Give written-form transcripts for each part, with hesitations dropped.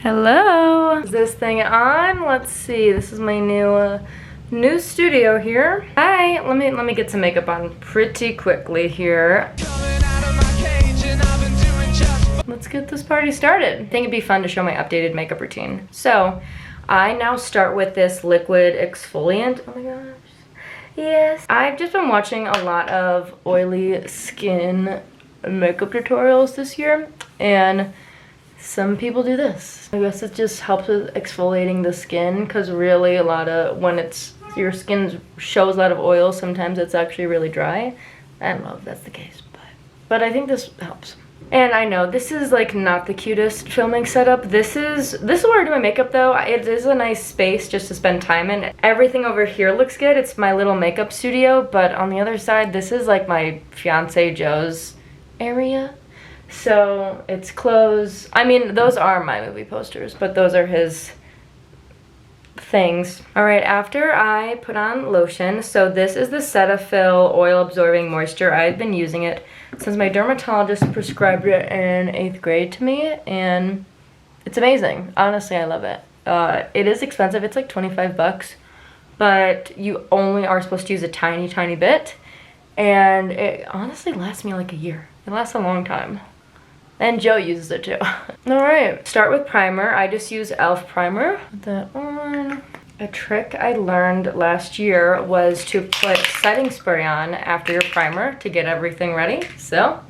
Hello. Is this thing on? Let's see. This is my new studio here. Hi. Let me get some makeup on pretty quickly here. Let's get this party started. I think it'd be fun to show my updated makeup routine. So, I now start with this liquid exfoliant. Oh my gosh. Yes. I've just been watching a lot of oily skin makeup tutorials this year, and some people do this. I guess it just helps with exfoliating the skin, because really when your skin shows a lot of oil, sometimes it's actually really dry. I don't know if that's the case, but I think this helps. And I know this is like not the cutest filming setup. This is where I do my makeup though. It is a nice space just to spend time in. Everything over here looks good. It's my little makeup studio, but on the other side, this is like my fiance Joe's area. So it's clothes. I mean, those are my movie posters, but those are his things. All right, after I put on lotion, so this is the Cetaphil Oil Absorbing Moisture. I've been using it since my dermatologist prescribed it in 8th grade to me, and it's amazing. Honestly, I love it. It is expensive. It's like 25 bucks, but you only are supposed to use a tiny, tiny bit, and it honestly lasts me like a year. It lasts a long time. And Joe uses it too. Alright, start with primer. I just use e.l.f. primer. Put that on. A trick I learned last year was to put setting spray on after your primer to get everything ready. So,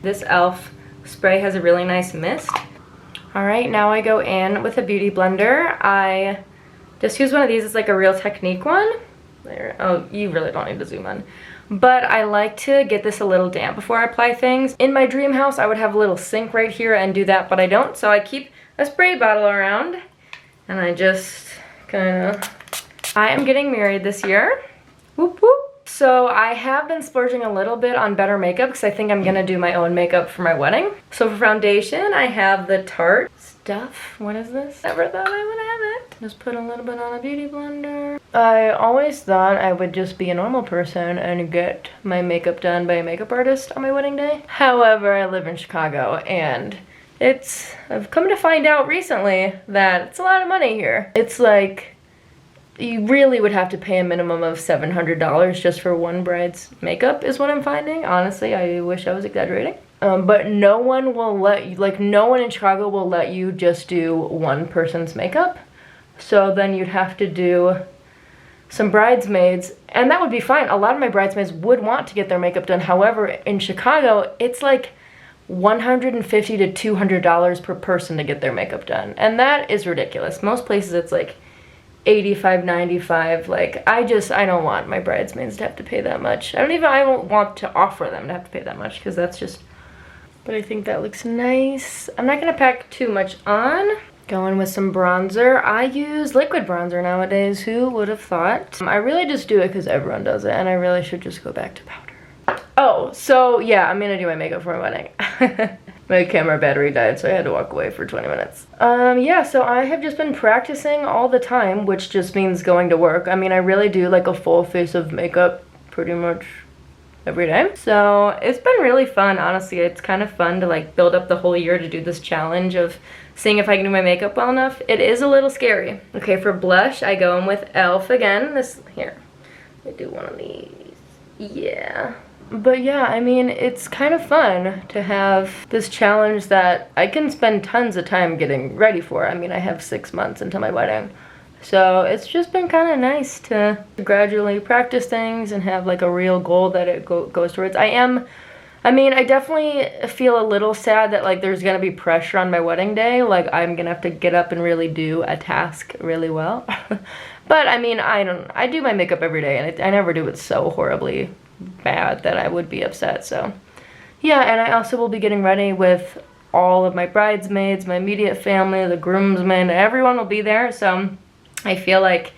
this e.l.f. spray has a really nice mist. Alright, now I go in with a beauty blender. I just use one of these. It's like a Real Technique one. There. Oh, you really don't need to zoom in. But I like to get this a little damp before I apply things. In my dream house, I would have a little sink right here and do that, but I don't. So I keep a spray bottle around, and I just I am getting married this year. Whoop whoop. So I have been splurging a little bit on better makeup because I think I'm gonna do my own makeup for my wedding. So for foundation, I have the Tarte Stuff. What is this? Never thought I would have it. Just put a little bit on a beauty blender. I always thought I would just be a normal person and get my makeup done by a makeup artist on my wedding day. However, I live in Chicago, and I've come to find out recently that it's a lot of money here. It's like, you really would have to pay a minimum of $700 just for one bride's makeup is what I'm finding. Honestly, I wish I was exaggerating. But no one will let you, no one in Chicago will let you just do one person's makeup. So then you'd have to do some bridesmaids, and that would be fine. A lot of my bridesmaids would want to get their makeup done. However, in Chicago, it's like $150 to $200 per person to get their makeup done. And that is ridiculous. Most places it's like $85, $95. Like, I don't want my bridesmaids to have to pay that much. I don't want to offer them to have to pay that much, because that's just, but I think that looks nice. I'm not gonna pack too much on. Going with some bronzer. I use liquid bronzer nowadays. Who would have thought? I really just do it because everyone does it, and I really should just go back to powder. Oh, so yeah, I'm gonna do my makeup for my wedding. My camera battery died, so I had to walk away for 20 minutes. Yeah, so I have just been practicing all the time, which just means going to work. I mean, I really do like a full face of makeup pretty much every day. So it's been really fun, honestly. It's kind of fun to like build up the whole year to do this challenge of seeing if I can do my makeup well enough. It is a little scary. Okay, for blush, I go in with e.l.f. again. Here, let me do one of these. Yeah. But yeah, I mean, it's kind of fun to have this challenge that I can spend tons of time getting ready for. I mean, I have 6 months until my wedding. So it's just been kind of nice to gradually practice things and have like a real goal that it goes towards. I definitely feel a little sad that like there's gonna be pressure on my wedding day. Like I'm gonna have to get up and really do a task really well. But I mean, I do my makeup every day, and I never do it so horribly bad that I would be upset. So yeah, and I also will be getting ready with all of my bridesmaids, my immediate family, the groomsmen, everyone will be there. So I feel like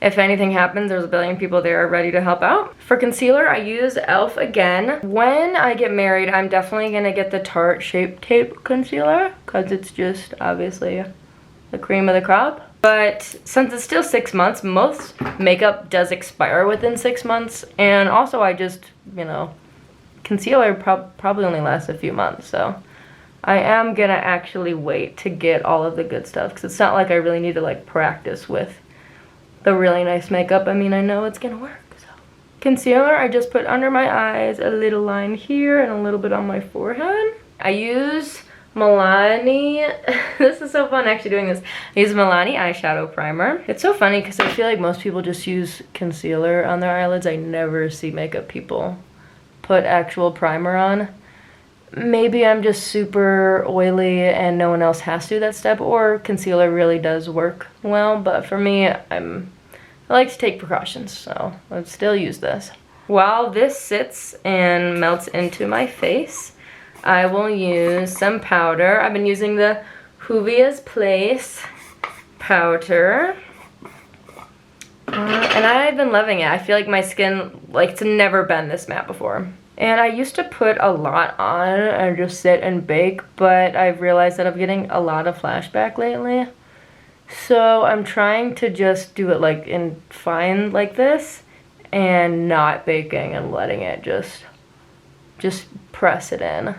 if anything happens, there's a billion people there ready to help out. For concealer, I use e.l.f. again. When I get married, I'm definitely gonna get the Tarte Shape Tape Concealer, because it's just obviously the cream of the crop. But since it's still 6 months, most makeup does expire within 6 months. And also I just, concealer probably only lasts a few months. So I am gonna actually wait to get all of the good stuff because it's not like I really need to like practice with the really nice makeup. I mean, I know it's gonna work. So concealer, I just put under my eyes, a little line here and a little bit on my forehead. I use Milani. This is so fun actually doing this. I use Milani eyeshadow primer. It's so funny because I feel like most people just use concealer on their eyelids. I never see makeup people put actual primer on. Maybe I'm just super oily and no one else has to do that step, or concealer really does work well, but for me, I like to take precautions, so I'll still use this. While this sits and melts into my face, I will use some powder. I've been using the Juvia's Place powder. And I've been loving it. I feel like my skin, like, it's never been this matte before. And I used to put a lot on and just sit and bake, but I've realized that I'm getting a lot of flashback lately. So I'm trying to just do it like in fine like this and not baking and letting it just press it in.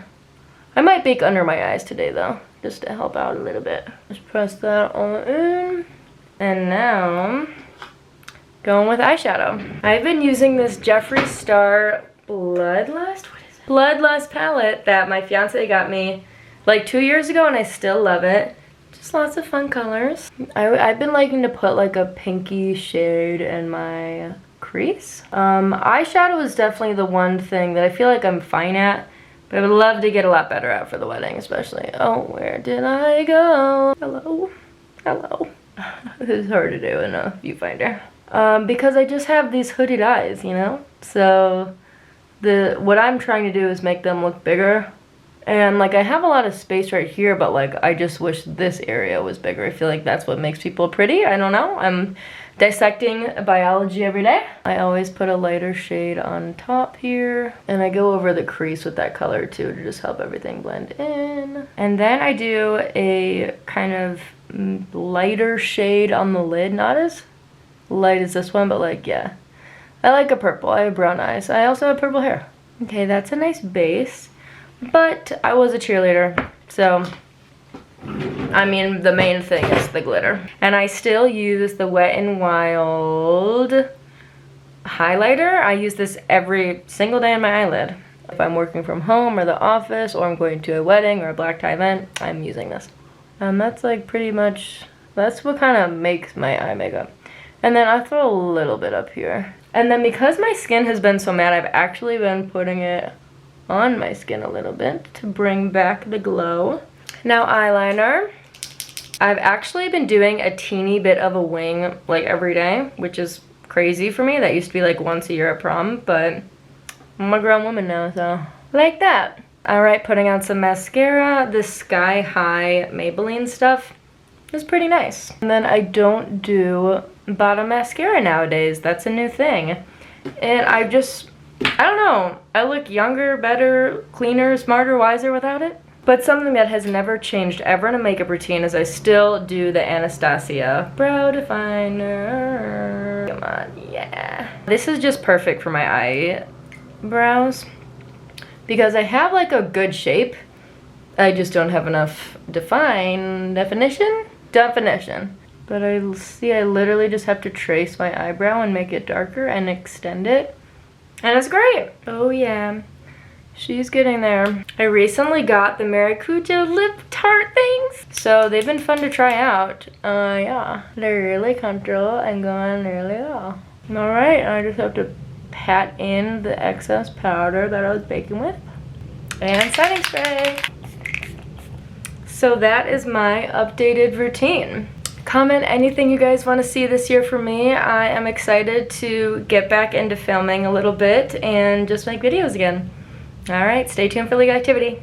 I might bake under my eyes today though, just to help out a little bit. Just press that all in. And now, going with eyeshadow. I've been using this Jeffree Star Bloodlust? What is it? Bloodlust palette that my fiance got me like 2 years ago and I still love it. Just lots of fun colors. I've been liking to put like a pinky shade in my crease. Eyeshadow is definitely the one thing that I feel like I'm fine at, but I would love to get a lot better at for the wedding especially. Oh, where did I go? Hello? Hello. This is hard to do in a viewfinder. Because I just have these hooded eyes, you know? So what I'm trying to do is make them look bigger. And like I have a lot of space right here, but like I just wish this area was bigger. I feel like that's what makes people pretty. I don't know. I'm dissecting biology every day. I always put a lighter shade on top here. And I go over the crease with that color too to just help everything blend in. And then I do a kind of lighter shade on the lid. Not as light as this one, but like, yeah. I like a purple. I have brown eyes. I also have purple hair. Okay, that's a nice base. But I was a cheerleader, so I mean the main thing is the glitter. And I still use the Wet n Wild highlighter. I use this every single day on my eyelid. If I'm working from home or the office or I'm going to a wedding or a black tie event, I'm using this. That's like pretty much, that's what kind of makes my eye makeup. And then I throw a little bit up here. And then because my skin has been so matte, I've actually been putting it on my skin a little bit to bring back the glow. Now eyeliner. I've actually been doing a teeny bit of a wing like every day, which is crazy for me. That used to be like once a year at prom, but I'm a grown woman now, so like that. All right, putting on some mascara. This Sky High Maybelline stuff is pretty nice. And then I don't do bottom mascara nowadays. That's a new thing. And I don't know. I look younger, better, cleaner, smarter, wiser without it. But something that has never changed ever in a makeup routine is I still do the Anastasia Brow Definer. Come on, yeah. This is just perfect for my eyebrows because I have like a good shape. I just don't have enough definition. But I literally just have to trace my eyebrow and make it darker and extend it. And it's great. Oh yeah, she's getting there. I recently got the Maracuja lip tart things. So they've been fun to try out. Yeah, they're really comfortable and going really well. All right, I just have to pat in the excess powder that I was baking with. And setting spray. So that is my updated routine. Comment anything you guys want to see this year from me. I am excited to get back into filming a little bit and just make videos again. Alright, stay tuned for League activity.